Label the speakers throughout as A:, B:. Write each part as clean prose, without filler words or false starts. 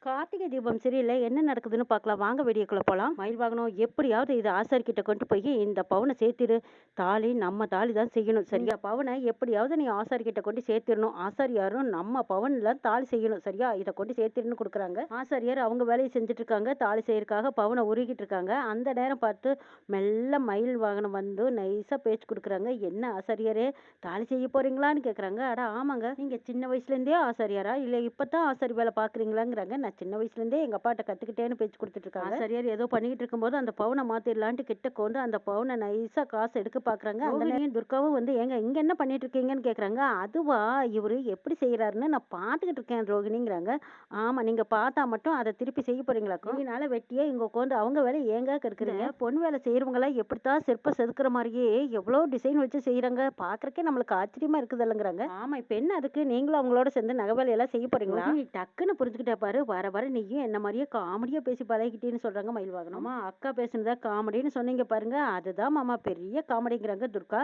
A: கார்த்திகை தீபம் சரியில்ல. என்ன நடக்குதுன்னு பார்க்கலாம். வாங்க வீடியோக்குள்ள போலாம். மயில் வாகனம் எப்படியாவது இது ஆசாரிக்கிட்ட கொண்டு போய் இந்த பவுனை சேர்த்திரு. தாலி நம்ம தாலி தான் செய்யணும். சரியா? பவுனை எப்படியாவது நீ ஆசாரிக்கிட்ட கொண்டு சேர்த்திடணும். ஆசாரியாரும் நம்ம பவுன்ல தாலி செய்யணும். சரியா? இதை கொண்டு சேர்த்திருன்னு கொடுக்குறாங்க. ஆசாரியார் அவங்க வேலையை செஞ்சுட்டு இருக்காங்க. தாலி செய்யறதுக்காக பவுனை உருகிட்டு இருக்காங்க. அந்த நேரம் பார்த்து மெல்ல மயில் வாகனம் வந்து நைஸா பேச்சு கொடுக்குறாங்க. என்ன ஆசாரியாரே, தாலி செய்ய போறீங்களான்னு கேட்குறாங்க. அட ஆமாங்க, நீங்க சின்ன வயசுலேருந்தே ஆசாரியாரா இல்லை இப்பதான் ஆசாரி வேலை பார்க்குறீங்களாங்கிறாங்க. நான் சின்ன வயசுலேருந்தே எங்கள் அப்பாட்ட கற்றுக்கிட்டேன்னு பேச்சு கொடுத்துட்டு இருக்காங்க. ஆசாரியார் ஏதோ பண்ணிக்கிட்டு இருக்கும்போது அந்த பவுனை மாற்றிடலான்ட்டு கிட்ட கொண்டு அந்த பவுனை நைஸாக காசு எடுக்க பார்க்குறாங்க. ரோகிணியும் துர்காவும் வந்து ஏங்க இங்கே என்ன பண்ணிட்டு இருக்கீங்கன்னு கேட்குறாங்க. அதுவா, இவர் எப்படி செய்கிறாருன்னு நான் பார்த்துக்கிட்டு இருக்கேன் ரோகிணிங்கிறாங்க. ஆமாம், நீங்கள் பார்த்தா மட்டும் அதை திருப்பி செய்ய போறீங்களாக்கும். இதனால வெட்டியே இங்கே உட்காந்து அவங்க வேலை ஏங்க கெடுக்குறீங்க. பொன் வேலை செய்கிறவங்களாம் எப்படித்தான் சிற்ப செதுக்கிற மாதிரியே எவ்வளோ டிசைன் வச்சு செய்கிறாங்க. பார்க்குறக்கே நம்மளுக்கு ஆச்சரியமா இருக்குது இல்லைங்கிறாங்க. ஆமாம், இப்போ என்ன அதுக்கு நீங்களும் அவங்களோட சேர்ந்து நகை வேலையெல்லாம் செய்ய போறீங்களா? டக்குன்னு புரிஞ்சுக்கிட்டே பாரு. வர வர நீயும் என்ன மாதிரியே காமெடியா பேசி பழகிட்டேன்னு சொல்றாங்க மயில் வாகனம். அம்மா, அக்கா பேசுனதா காமெடின்னு சொன்னீங்க பாருங்க, அதுதான் மாமா பெரிய காமெடிங்கிறாங்க துர்கா.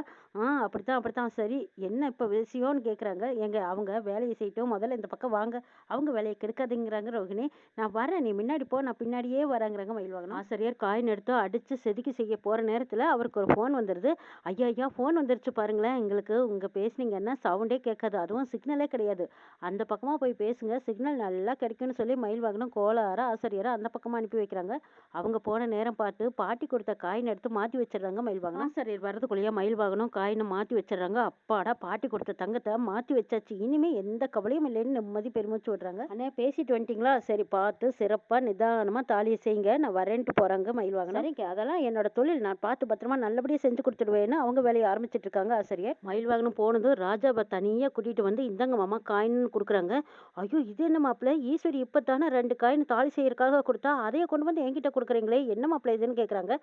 A: அப்படித்தான் அப்படித்தான். சரி, என்ன இப்ப விஷயம்னு கேக்குறாங்க. எங்க அவங்க வேலையை செய்யட்டும், முதல்ல இந்த பக்கம் வாங்க, அவங்க வேலையை கெடுக்காதீங்கிறாங்க ரோகிணி. நான் வரேன், நீ முன்னாடி போ, நான் பின்னாடியே வரேங்கிறாங்க மயில் வாகனம். ஆசிரியர் காயின் எடுத்து அடிச்சு செதுக்கி செய்ய போற நேரத்துல அவருக்கு ஒரு ஃபோன் வந்துருது. ஐயா ஐயா, ஃபோன் வந்துருச்சு பாருங்களேன். எங்களுக்கு உங்க பேசுனீங்கன்னா சவுண்டே கேட்காது, அதுவும் சிக்னலே கிடையாது. அந்த பக்கமா போய் பேசுங்க, சிக்னல் நல்லா கிடைக்கும்னு சொல்லி மயில் வாகனம் கோளார ஆசிரியரை அந்த பக்கமா அனுப்பி வைக்கிறாங்க. அவங்க போன நேரம் பார்த்து பாட்டி கொடுத்த காயின் எடுத்து மாத்தி வச்சிடுறாங்க மயில் வாகனம். ஆசிரியர் வரதுக்குள்ளேயே மயில் வாகனம் காயினை மாத்தி வச்சிடுறாங்க. அப்பாடா, பாட்டி கொடுத்த தங்கத்தை மாத்தி வச்சாச்சு, இனிமே எந்த கவலையும் இல்லைன்னு நிம்மதி பெருமிச்சு விடுறாங்க. அண்ணே, பேசிட்டு வந்துட்டீங்களா? சரி, பார்த்து சிறப்பா நிதானமா தாலியை செய்யுங்க, நான் வரேன்ட்டு போறாங்க மயில் வாகனம். சரிங்க, அதெல்லாம் என்னோட தொழில், நான் பார்த்து பத்திரமா நல்லபடியா செஞ்சு கொடுத்துடுவேன்னு அவங்க வேலையை ஆரம்பிச்சிட்டு இருக்காங்க ஆசிரியர். மயில் வாகனம் போனதும் ராஜாவை தனியா கூட்டிட்டு வந்து இந்தாங்க மாமா காயின் கொடுக்குறாங்க. ஐயோ, இது என்ன மாப்பிள்ள, ஈஸ்வரி இப்பத்தானே 2 காயின் தாலி செய்யறதுக்காக கொடுத்தா, அதையே கொண்டு வந்து என்கிட்ட கொடுக்குறீங்களே, என்ன மாப்பிள்ள இதுன்னு கேட்குறாங்க.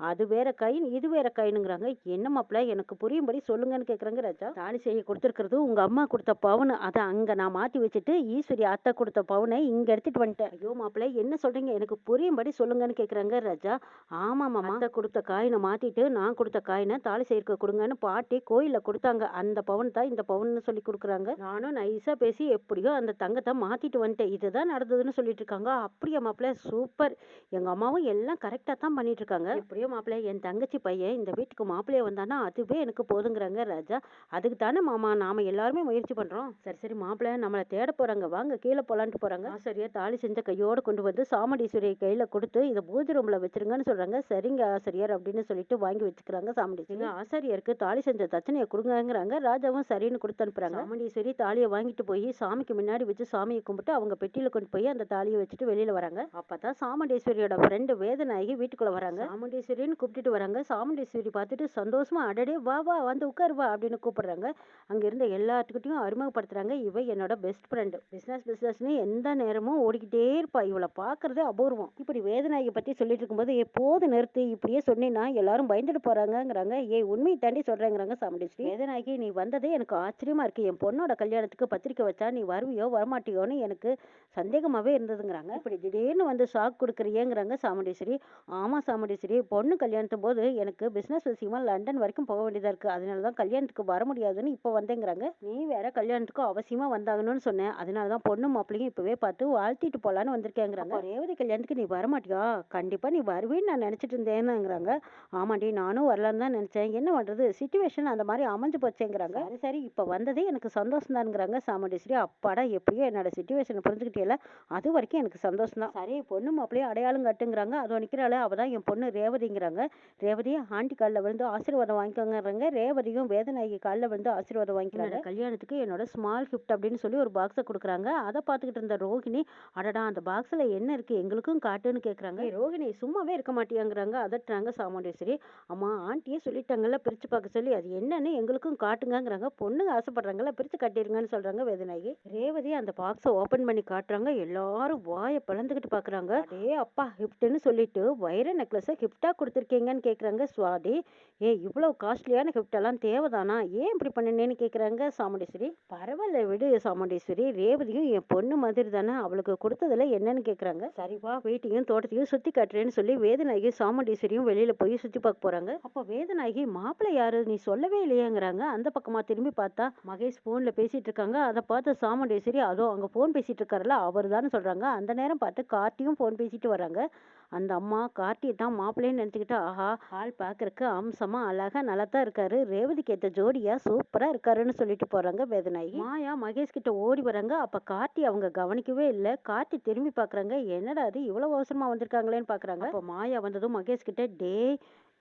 A: அது வேற காயின், இது வேற காயினுங்கிறாங்க. என்ன மாப்பிள்ள, எனக்கு புரியும்படி சொல்லுங்கன்னு கேட்குறாங்க ராஜா. தாலி செய்ய கொடுத்துருக்கிறது உங்க அம்மா கொடுத்த பவுன், அதை அங்கே நான் மாற்றி வச்சுட்டு ஈஸ்வரி அத்தை கொடுத்த பவுனை இங்கே எடுத்துட்டு வந்துட்டேன். ஐயோ மாப்பிள்ள, என்ன சொல்றீங்க, எனக்கு புரியும்படி சொல்லுங்கன்னு கேட்குறாங்க ராஜா. ஆமாம் மாமா, அத்தை கொடுத்த காயினை மாற்றிட்டு நான் கொடுத்த காயினை தாலி செய்யறதுக்கு கொடுங்கன்னு பாட்டி கோயிலில் கொடுத்தாங்க. அந்த பவுன் தான் இந்த பவுன்னு சொல்லி கொடுக்குறாங்க. நானும் நைஸாக பேசி எப்படியோ அந்த தங்கத்தை மாற்றிட்டு வந்துட்டேன், இதுதான் நடந்ததுன்னு சொல்லிட்டு இருக்காங்க. அப்படியே மாப்பிள்ள, சூப்பர், எங்கள் அம்மாவும் எல்லாம் கரெக்டாக தான் பண்ணிட்டு இருக்காங்க. எப்படியோ மாப்பிள்ள, என் தங்கச்சி பையன் இந்த வீட்டுக்கு மாப்பிள்ளைய வந்தானா அதுவே எனக்கு போதுங்கிறாங்க ராஜா. அதுக்கு தானே மாமா நாம எல்லாருமே முயற்சி பண்ணுறோம். சரி சரி மாப்பிள்ள, நம்மளை தேட போகிறாங்க, வாங்க கீழே போகலான்ட்டு போகிறாங்க. ஆசிரியர் தாலி செஞ்ச கையோடு கொண்டு வந்து சாமுண்டீஸ்வரி கையில் கொடுத்து இதை பூஜை ரூமில் வச்சிருங்கன்னு சொல்கிறாங்க. சரிங்க ஆசிரியர் அப்படின்னு சொல்லிட்டு வாங்கி வச்சுக்கிறாங்க சாமுண்டீஸ்வரி. ஆசிரியருக்கு தாலி செஞ்ச தட்சணையை கொடுங்கங்கிறாங்க. ராஜாவும் சரின்னு கொடுத்து அனுப்புறாங்க. சாமுண்டீஸ்வரி தாலியை வாங்கிட்டு போய் சாமிக்கு முன்னாடி வச்சு சாமியை கும்பிட்டு அவங்க பெட்டியில கொண்டு போய் அந்த தாலியை வச்சுட்டு வெளியில வராங்க. அப்பதான் சாமுண்டீஸ்வரியோட ஃப்ரெண்டு வேதநாயகி வீட்டுக்குள்ள வராங்க. சாமுண்டீஸ்வரின்னு கூப்பிட்டுட்டு வராங்க. சாமுண்டீஸ்வரி பார்த்துட்டு சந்தோஷமா அடடே வா வா வந்து உட்காரு வா அப்படின்னு கூப்பிடுறாங்க. அங்க இருந்த எல்லாத்துக்கிட்டையும் அறிமுகப்படுத்துறாங்க. இவ என்னோட பெஸ்ட் ஃப்ரெண்டு, பிசினஸ்னு எந்த நேரமும் ஓடிக்கிட்டே இருப்பா, இவளை பாக்குறதே அபூர்வம். இப்படி வேதநாயகி பத்தி சொல்லிட்டு இருக்கும்போது எப்போது நிறுத்து, இப்படியே சொன்னீங்கன்னா எல்லாரும் பயந்துட்டு போறாங்கிறாங்க. ஏய், உண்மையை தாண்டி சொல்றேங்கிறாங்க சாமுண்டீஸ்வரி. வேதநாயகி, நீ வந்ததே எனக்கு ஆச்சரியமா இருக்கு, என் பொண்ணோட கல்யாணத்துக்கு பத்திரிக்கை வச்சா நீ வருவியோ வரமாட்டியோன்னு எனக்கு சந்தேகமாவே இருந்ததுங்கிறாங்க. இப்படி திடீர்னு வந்து ஷாக் கொடுக்குறியேங்கிறாங்க சாமுண்டீஸ்வரி. ஆமா சாமுண்டீஸ்வரி, பொண்ணு கல்யாணத்து போது எனக்கு பிசினஸ் விஷயமா லண்டன் வரைக்கும் போக வேண்டியதா இருக்கு, அதனாலதான் கல்யாணத்துக்கு வர முடியாதுன்னு இப்போ வந்தேங்கிறாங்க. நீ வேற கல்யாணத்துக்கு அவசியமா வந்தாகணும்னு சொன்னேன், அதனாலதான் பொண்ணு மாப்பிள்ளையும் இப்பவே பார்த்து வாழ்த்திட்டு போலான்னு வந்திருக்கேங்கிறாங்க. ரேவதி கல்யாணத்துக்கு நீ வரமாட்டியா? கண்டிப்பா நீ வருவேன்னு நான் நினைச்சிட்டு இருந்தேன்னுங்கிறாங்க. ஆமாண்டி, நானும் வரலான்னு தான் நினைச்சேன், என்ன பண்றது, சிச்சுவேஷன் அந்த மாதிரி அமைஞ்சு போச்சேங்கிறாங்க. சரி சரி, இப்ப வந்ததே எனக்கு சந்தோஷம் தான்ங்கிறாங்க சாமுண்டீஸ்வரி. அப்பாடா, எப்படியோ என்னோட சிச்சுவேஷனை புரிஞ்சுக்கிட்டே, அது வரைக்கும் எனக்கு சந்தோஷம் தான். சரி, பொண்ணு மாப்பிள்ளையே அடையாளம் கட்டுங்கிறாங்க. அதோ நிற்கிறாள், அவதான் என் பொண்ணு ரேவதிங்கிறாங்க. ரேவதி ஆண்டி காலில் விழுந்து ஆசீர்வாதம் வாங்கிக்கோங்கிறாங்க. ரேவதியும் வேதநாயகி காலில் விழுந்து ஆசீர்வாதம் வாங்கிக்கிறாங்க. கல்யாணத்துக்கு என்னோட ஸ்மால் கிஃப்ட் அப்படின்னு சொல்லி ஒரு பாக்ஸை கொடுக்குறாங்க. அதை பார்த்துக்கிட்டு இருந்த ரோகிணி, அடடா அந்த பாக்ஸில் என்ன இருக்கு, எங்களுக்கும் காட்டுன்னு கேட்குறாங்க. ரோகிணி சும்மாவே இருக்க மாட்டியாங்கிறாங்க. அதட்டுறாங்க சாமுண்டீஸ்வரி. அம்மா, ஆண்டியே சொல்லிட்டாங்கல்ல பிரிச்சு பார்க்க சொல்லி, அது என்னன்னு எங்களுக்கும் காட்டுங்கிறாங்க. பொண்ணுங்க ஆசைப்படுறாங்கல்ல, பிரிச்சு கட்டிருங்கன்னு சொல்றாங்க வேதநாயகி. ரேவதி அந்த பாக்ஸை ஓபன் பண்ணி காட்டுறாங்க. எல்லாரும் வாயை பிளந்துக்கிட்டு பாக்குறாங்க. அதே அப்பா கிஃப்ட்னு சொல்லிட்டு வைர நெக்லஸை கிஃப்டா கொடுத்துருக்கீங்கன்னு கேக்குறாங்க சுவாதி. இவ்வளவு காஸ்ட்லியான கிஃப்ட் எல்லாம் தேவைதானா, ஏன் இப்படி பண்ணினேன்னு கேக்குறாங்க சாமுண்டீஸ்வரி. பரவாயில்ல விடு சாமுண்டீஸ்வரி, ரேவதியும் என் பொண்ணு மாதிரி தானே, அவளுக்கு கொடுத்ததுல என்னன்னு கேக்குறாங்க. சரிவா, வீட்டையும் தோட்டத்தையும் சுத்தி காட்டுறேன்னு சொல்லி வேதநாயகி சாமுண்டீஸ்வரியும் வெளியில போய் சுத்தி பார்க்க போறாங்க. அப்ப வேதநாயகி, மாப்பிள்ளை யாரு நீ சொல்லவே இல்லையாங்கிறாங்க. அந்த பக்கமா திரும்பி பார்த்தா மகேஷ் போன்ல பேசிட்டு இருக்காங்க. அதை பார்த்து சாமுண்டீஸ்வரி, அதோ அங்க போன் பேசிட்டு இருக்காருல்ல அவர் தான் போகலான்னு சொல்றாங்க. அந்த நேரம் பார்த்து கார்த்தியும் ஃபோன் பேசிட்டு வராங்க. அந்த அம்மா கார்த்தியை தான் மாப்பிள்ளைன்னு நினச்சிக்கிட்டு, ஆஹா! ஆள் பார்க்கறக்கு அம்சமா, அழகா நல்லாத்தான் இருக்காரு. ரேவதிக்கு ஏத்த ஜோடியா சூப்பரா இருக்காருன்னு சொல்லிட்டு போறாங்க வேதநாயகி. மாயா மகேஷ் கிட்ட ஓடி வராங்க. அப்ப கார்த்தி அவங்க கவனிக்கவே இல்ல. கார்த்தி திரும்பி பார்க்கறாங்க. என்னடா அது இவ்வளவு அவசரமா வந்திருக்காங்களேன்னு பார்க்கறாங்க. அப்ப மாயா வந்ததும் மகேஷ் கிட்ட, டேய்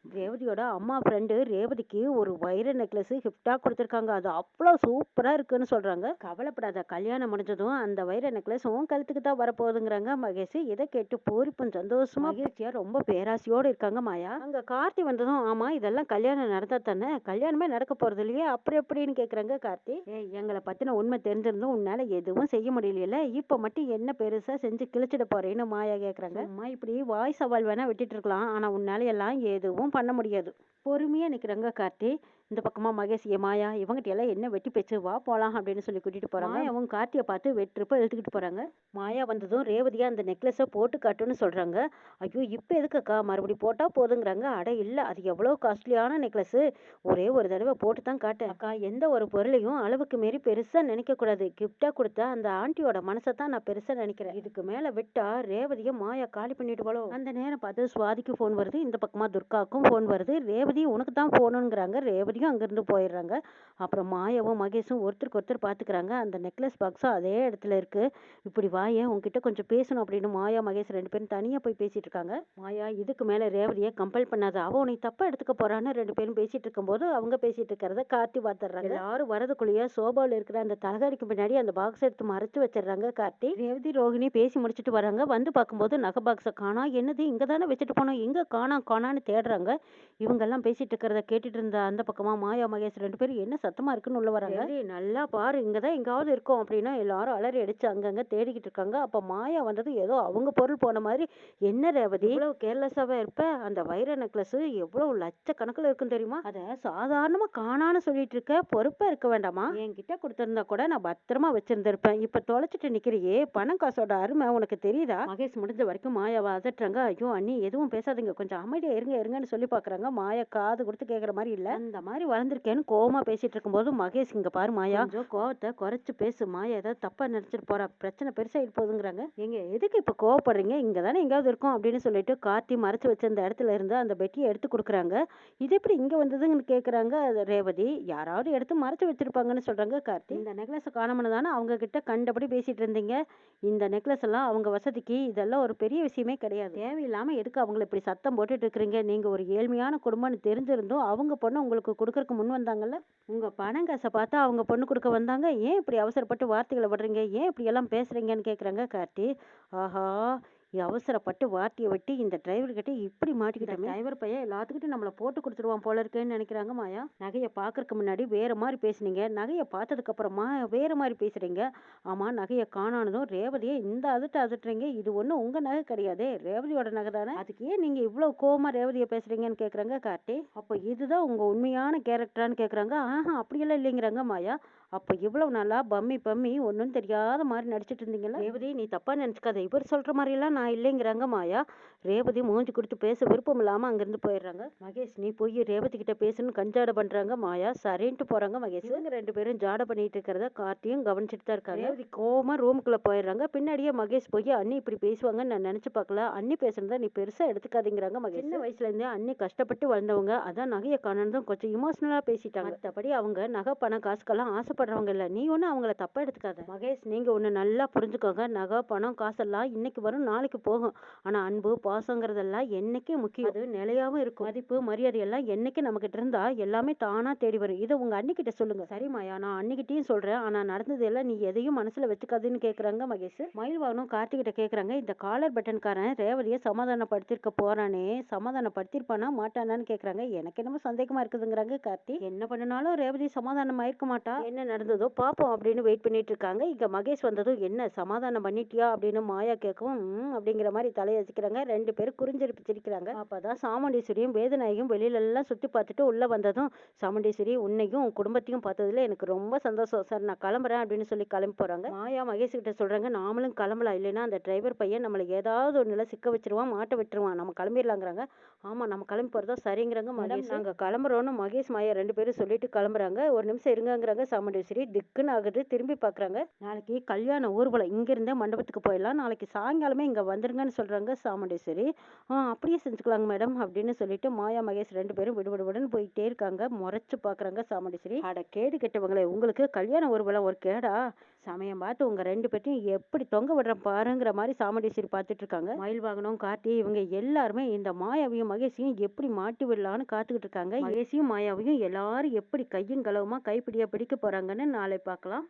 A: ரேவதியோட அம்மா ஃப்ரெண்டு ரேவதிக்கு ஒரு வைர நெக்லஸ் கிஃப்டா கொடுத்துருக்காங்க. அது அவ்வளோ சூப்பரா இருக்குன்னு சொல்றாங்க. கவலைப்படாத, கல்யாணம் முடிஞ்சதும் அந்த வைர நெக்லஸ் உன் கழுத்துக்கு தான் வரப்போகுதுங்கிறாங்க மகேஷ். இதை கேட்டு பூரிப்பும் சந்தோஷமா மகிழ்ச்சியா ரொம்ப பேராசையோடு இருக்காங்க மாயா. அங்க கார்த்தி வந்ததும், ஆமா இதெல்லாம் கல்யாணம் நடந்தா தானே, கல்யாணமே நடக்க போறது இல்லையே, அப்புறம் எப்படின்னு கேக்குறாங்க கார்த்தி. ஏய், எங்களை பத்தின உண்மை தெரிஞ்சிருந்தும் உன்னால எதுவும் செய்ய முடியல, இப்ப மட்டும் என்ன பெருசா செஞ்சு கிழிச்சிட போறேன்னு மாயா கேக்குறாங்க. அம்மா இப்படி வாய் சவால் வேணா விட்டுட்டு இருக்கலாம், ஆனா உன்னால எல்லாம் எதுவும் பண்ண முடியாது. பொறுமையா நிக்கிறாங்க கார்த்தி. இந்த பக்கமா மகேஷ், மாயா இவங்கிட்ட எல்லாம் என்ன வெட்டி பேச்சு, வா போலாம் அப்படின்னு சொல்லி கூட்டிட்டு போறாங்க. அவங்க கார்த்தியை பார்த்து வெட்டுறப்ப இழுத்துக்கிட்டு போறாங்க. மாயா வந்ததும் ரேவதியா அந்த நெக்லஸை போட்டு காட்டுன்னு சொல்றாங்க. ஐயோ இப்ப எதுக்குக்கா மறுபடியும் போட்டா போதுங்கிறாங்க. அட இல்ல, அது எவ்வளவு காஸ்ட்லியான நெக்லஸ், ஒரே ஒரு தடவை போட்டு தான் காட்டு அக்கா. எந்த ஒரு பொருளையும் அளவுக்கு மீறி பெருசா நினைக்க கூடாது. கிஃப்டா கொடுத்தா அந்த ஆண்டியோட மனசை தான் நான் பெருசா நினைக்கிறேன். இதுக்கு மேல விட்டா ரேவதியை மாயா காலி பண்ணிட்டு போல. அந்த நேரம் பார்த்து சுவாதிக்கு போன் வருது. இந்த பக்கமா துர்காவுக்கும் போன் வருது. ரேவதி உனக்கு தான் போகணுங்கிறாங்க. ரேவதியும் அங்கிருந்து போயிடுறாங்க. அப்புறம் மாயாவும் மகேஷும் ஒருத்தருக்கு ஒருத்தர் பாத்துக்கிறாங்க. அந்த நெக்லஸ் பாக்ஸும் அதே இடத்துல இருக்கு. இப்படி வாயே உன்கிட்ட கொஞ்சம் பேசணும் அப்படின்னு மாயா மகேஷ் 2 பேரும் தனியா போய் பேசிட்டு இருக்காங்க. மாயா, இதுக்கு மேல ரேவதியை கம்பல் பண்ணாத, அவ உன்னை தப்பா எடுத்துக்க போறான்னு 2 பேரும் பேசிட்டு இருக்கும்போது அவங்க பேசிட்டு இருக்கிறத கார்த்தி பார்த்துடுறாங்க. எல்லாரும் வரதுக்குள்ளேயே சோபாவில் இருக்கிற அந்த தலகாடிக்கு பின்னாடி அந்த பாக்ஸ் எடுத்து மறைச்சு வச்சிடுறாங்க கார்த்தி. ரேவதி ரோகிணி பேசி முடிச்சுட்டு வராங்க. வந்து பார்க்கும்போது நகை பாக்ஸை காணா. என்னது இங்க தானே வச்சுட்டு போனோம், எங்க காணான்னு தேடுறாங்க. இவங்க எல்லாம் பேசிட்டு இருக்கிறத கேட்டுட்டு இருந்த அந்த பக்கமா மாயா மகேஷ் 2 பேரும் என்ன சத்தமா இருக்குன்னு உள்ள வராங்க. நல்லா பாரு, இங்கதான் எங்காவது இருக்கும் அப்படின்னா எல்லாரும் அலறி அடிச்சு அங்கங்க தேடிக்கிட்டு இருக்காங்க. அப்ப மாயா வந்தது ஏதோ அவங்க பொருள் போன மாதிரி. என்ன ரேவதி இவ்வளவு கேர்லெஸ்ஸாவே இருப்ப, அந்த வைர நெக்லஸ் எவ்வளவு லட்சக்கணக்கில் இருக்குன்னு தெரியுமா, அத சாதாரணமா காணான்னு சொல்லிட்டு இருக்க, பொறுப்பா இருக்க வேண்டாமா, என்கிட்ட கொடுத்திருந்தா கூட நான் பத்திரமா வச்சிருந்திருப்பேன். இப்ப தொலைச்சிட்டு நிக்கிறியே, பணம் காசோட அருமை உனக்கு தெரியுதா. மகேஷ் முடிஞ்ச வரைக்கும் மாயாவை அதட்டுறாங்க. ஐயோ அண்ணி எதுவும் பேசாதீங்க, கொஞ்சம் அமைதியா இருங்கன்னு சொல்லி பாக்குறாங்க. மாயா காது கொடுத்து கேக்குற மாதிரி இல்ல. அந்த மாதிரி வளர்ந்துருக்கேன்னு கோவமா பேசிட்டு இருக்கும்போது மகேஷ், இங்க பாரு மாயா, கொஞ்சம் கோவத்தை குறைச்சு பேசு. மாயா ஏதாவது தப்பா நினைச்சிட்டு போறா, பிரச்சனை பெருசாயிட்டு போகுதுங்கிறாங்க. எங்க எதுக்கு இப்ப கோவப்படுறீங்க, இங்கதானே எங்காவது இருக்கும் அப்படின்னு சொல்லிட்டு கார்த்தி மறைச்சு வச்ச அந்த இடத்துல இருந்து அந்த பெட்டியை எடுத்து கொடுக்குறாங்க. இது எப்படி இங்க வந்ததுன்னு கேக்குறாங்க ரேவதி. யாராவது எடுத்து மறைச்சு வச்சிருப்பாங்கன்னு சொல்றாங்க கார்த்தி. இந்த நெக்லஸ் காணாமனு தானே அவங்க கிட்ட கண்டபடி பேசிட்டு இருந்தீங்க. இந்த நெக்லஸ் எல்லாம் அவங்க வசதிக்கு, இதெல்லாம் ஒரு பெரிய விஷயமே கிடையாது. தேவையில்லாம எதுக்கு அவங்களை இப்படி சத்தம் போட்டுட்டு இருக்கிறீங்க. நீங்க ஒரு ஏழ்மையான குடும்பம்னு தெரிஞ்சிருந்தும் அவங்க பொண்ணு உங்களுக்கு கொடுக்கறதுக்கு முன் வந்தாங்கல்ல. உங்க பணம் காசை பார்த்தா அவங்க பொண்ணு கொடுக்க வந்தாங்க. ஏன் இப்படி அவசரப்பட்டு வார்த்தைகளை விடுறீங்க, ஏன் இப்படி எல்லாம் பேசுறீங்கன்னு கேக்குறாங்க கார்த்தி. ஆஹா, அவசரப்பட்டு வார்த்தையை விட்டு இந்த டிரைவர் கிட்ட இப்படி மாட்டிக்கிட்டோம். டிரைவர் பையன் எல்லாத்துக்கிட்டும் நம்மளை போட்டு கொடுத்துருவான் போல இருக்கேன்னு நினைக்கிறாங்க மாயா. நகையை பார்க்கறதுக்கு முன்னாடி வேற மாதிரி பேசுனீங்க, நகையை பார்த்ததுக்கு அப்புறமா வேற மாதிரி பேசுறீங்க. ஆமா, நகையை காணானதும் ரேவதியை இந்த அதட்டுறீங்க. இது ஒன்றும் உங்க நகை கிடையாது, ரேவதியோட நகை தானே. அதுக்கு ஏன் நீங்க இவ்வளவு கோவமா ரேவதியை பேசுறீங்கன்னு கேக்குறாங்க கார்த்தி. அப்போ இதுதான் உங்க உண்மையான கேரக்டரான்னு கேக்குறாங்க. ஆஹா, அப்படியெல்லாம் இல்லைங்கிறாங்க மாயா. அப்ப இவ்வளவு நாளா பம்மி ஒன்னும் தெரியாத மாதிரி நடிச்சிட்டு இருந்தீங்கல்ல. ரேவதி நீ தப்பா நினைச்சுக்காத, இவர் சொல்ற மாதிரி எல்லாம் நான் இல்லைங்கிறாங்க மாயா. ரேவதி மூஞ்சி கொடுத்து பேச விருப்பம் இல்லாம அங்கிருந்து போயிடுறாங்க. மகேஷ், நீ போய் ரேவதி கிட்ட பேசுன்னு கஞ்சாட பண்றாங்க மாயா. சரின்ட்டு போறாங்க மகேஷ். இவங்க 2 பேரும் ஜாட பண்ணிட்டு இருக்கிறத கார்த்தியும் கவனிச்சுட்டு தான் இருக்காங்க. ரேவதி கோவமா ரூமுக்குள்ள போயிடுறாங்க. பின்னாடியே மகேஷ் போய், அண்ணி இப்படி பேசுவாங்கன்னு நான் நினைச்சு பார்க்கல, அண்ணி பேசுறதா நீ பெருசா எடுத்துக்காதீங்கிறாங்க மகேஷ். சின்ன வயசுல இருந்தே அண்ணி கஷ்டப்பட்டு வளர்ந்தவங்க, அதான் நகையை காணணும் கொஞ்சம் இமோஷனலா பேசிட்டாங்க. மற்றபடி அவங்க நகை பணம் காசுக்கெல்லாம் ஆசைப்படுறவங்க இல்ல. நீ ஒண்ணு அவங்கள தப்பா எடுத்துக்காத மகேஷ். நீங்க ஒண்ணு நல்லா புரிஞ்சுக்கோங்க, நகை பணம் காசெல்லாம் இன்னைக்கு வரும் நாளைக்கு போகும். ஆனா அன்பு பாசங்கிறதெல்லாம் என்னைக்கே முக்கியம். அது நிலையாவும் இருக்கும். மதிப்பு மரியாதை எல்லாம் என்னைக்கு நம்ம கிட்ட இருந்தா எல்லாமே தானா தேடி வரும். இதை உங்க அண்ணி கிட்ட சொல்லுங்க. சரி மாயா, நான் அன்னிக்கிட்டையும் சொல்றேன், ஆனா நடந்தது எல்லாம் நீ எதையும் மனசுல வச்சுக்காதுன்னு கேக்குறாங்க மகேஷ். மயில்வாகனும் கார்த்திகிட்ட கேக்குறாங்க, இந்த காலர் பட்டன்காரன் ரேவதியை சமாதானப்படுத்திருக்க போறானே, சமாதானப்படுத்திருப்பானா மாட்டானான்னு கேக்குறாங்க. எனக்கு என்னமோ சந்தேகமா இருக்குதுங்கிறாங்க கார்த்தி. என்ன பண்ணினாலும் ரேவதி சமாதானம் ஆயிருக்க மாட்டா, என்ன நடந்ததோ பாப்போம் அப்படின்னு வெயிட் பண்ணிட்டு இருக்காங்க. இங்க மகேஷ் வந்ததும், என்ன சமாதானம் பண்ணிட்டியா அப்படின்னு மாயா கேட்கவும் அப்படிங்கிற மாதிரி தலையசிக்கிறாங்க. 2 பேரும் குறிஞ்சிருப்பு சிரிக்கிறாங்க. அப்பதான் சாமுண்டீஸ்வரியும் வேதநாயகியும் வெளியில எல்லாம் சுத்தி பார்த்துட்டு உள்ள வந்ததும், சாமுண்டீஸ்வரி உன்னையும் உன் குடும்பத்தையும் பார்த்ததுல எனக்கு ரொம்ப சந்தோஷம் சார், நான் கிளம்புறேன் அப்படின்னு சொல்லி கிளம்பி போறாங்க. மாயா மகேஷ் கிட்ட சொல்றாங்க, நாமளும் கிளம்பலாம், இல்லைன்னா அந்த டிரைவர் பையன் நம்மளை ஏதாவது ஒண்ணுல சிக்க வச்சிருவான், மாட்ட விட்டுருவான், நம்ம கிளம்பிடலாங்கிறாங்க. ஆமா, நம்ம கிளம்பி போறதா சரிங்கிறாங்க மகேஷ். நாங்க கிளம்புறோம்னு மகேஷ் மாயா 2 பேரும் சொல்லிட்டு கிளம்புறாங்க. ஒரு நிமிஷம் இருங்கிறாங்க சாமுண்டீஸ்வரி. சாமுண்டீஸ்வரி திக்குன்னு ஆகுது. திரும்பி பார்க்குறாங்க. நாளைக்கு கல்யாண ஊர்வலம். இங்கிருந்தே மண்டபத்துக்கு போயிடலாம். நாளைக்கு சாயங்காலமே இங்க வந்துருங்கன்னு சொல்றாங்க சாமுண்டீஸ்வரி. அப்படியே செஞ்சுக்கலாங்க மேடம் அப்படின்னு சொல்லிட்டு மாயா மகேஷ் 2 பேரும் விடுவிடுன்னு போயிட்டே இருக்காங்க. முறைச்சு பார்க்குறாங்க சாமுண்டீஸ்வரி. அட கேடு கெட்டவங்களே, உங்களுக்கு கல்யாண ஊர்வலம் ஒரு கேடா? சமயம் பார்த்து உங்க 2 பேர்த்தையும் எப்படி தொங்க விடுறேன் பாருங்கிற மாதிரி சாமுண்டீஸ்வரி பார்த்துட்டு இருக்காங்க. மயில் வாகனம், கார்த்தி இவங்க எல்லாருமே இந்த மாயாவையும் மகேஷையும் எப்படி மாட்டி விடலான்னு காத்துக்கிட்டு இருக்காங்க. மகேஷையும் மாயாவையும் எல்லாரும் எப்படி கையும் களவுமா கைப்பிடியா பிடிக்க போறாங்கன்னு நாளை பார்க்கலாம்.